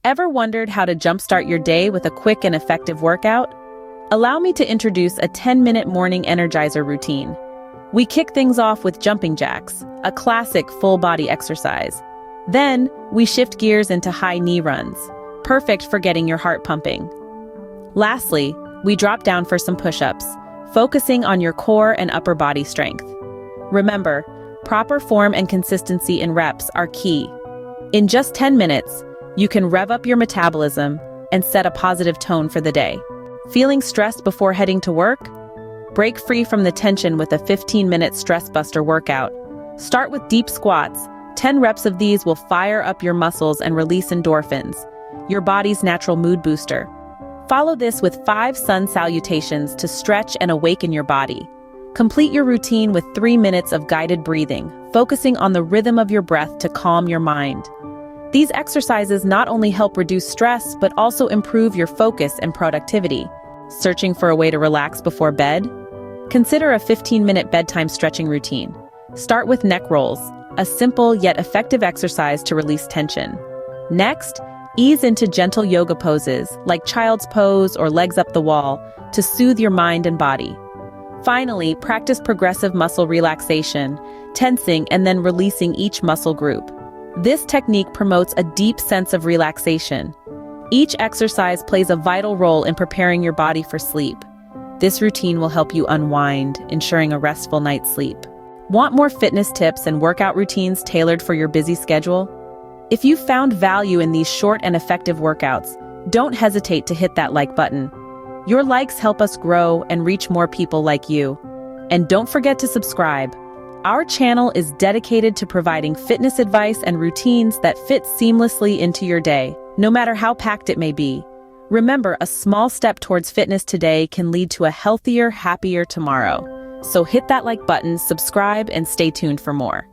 Ever wondered how to jumpstart your day with a quick and effective workout? Allow me to introduce a 10-minute morning energizer routine. We kick things off with jumping jacks, a classic full-body exercise. Then, we shift gears into high knee runs, perfect for getting your heart pumping. Lastly, we drop down for some push-ups, focusing on your core and upper body strength. Remember, proper form and consistency in reps are key. In just 10 minutes, you can rev up your metabolism and set a positive tone for the day. Feeling stressed before heading to work? Break free from the tension with a 15-minute stress buster workout. Start with deep squats. 10 reps of these will fire up your muscles and release endorphins, your body's natural mood booster. Follow this with 5 sun salutations to stretch and awaken your body. Complete your routine with 3 minutes of guided breathing, focusing on the rhythm of your breath to calm your mind. These exercises not only help reduce stress, but also improve your focus and productivity. Searching for a way to relax before bed? Consider a 15-minute bedtime stretching routine. Start with neck rolls, a simple yet effective exercise to release tension. Next, ease into gentle yoga poses, like child's pose or legs up the wall, to soothe your mind and body. Finally, practice progressive muscle relaxation, tensing and then releasing each muscle group. This technique promotes a deep sense of relaxation. Each exercise plays a vital role in preparing your body for sleep. This routine will help you unwind, ensuring a restful night's sleep. Want more fitness tips and workout routines tailored for your busy schedule? If you found value in these short and effective workouts, don't hesitate to hit that like button. Your likes help us grow and reach more people like you. And don't forget to subscribe. Our channel is dedicated to providing fitness advice and routines that fit seamlessly into your day, no matter how packed it may be. Remember, a small step towards fitness today can lead to a healthier, happier tomorrow. So hit that like button, subscribe, and stay tuned for more.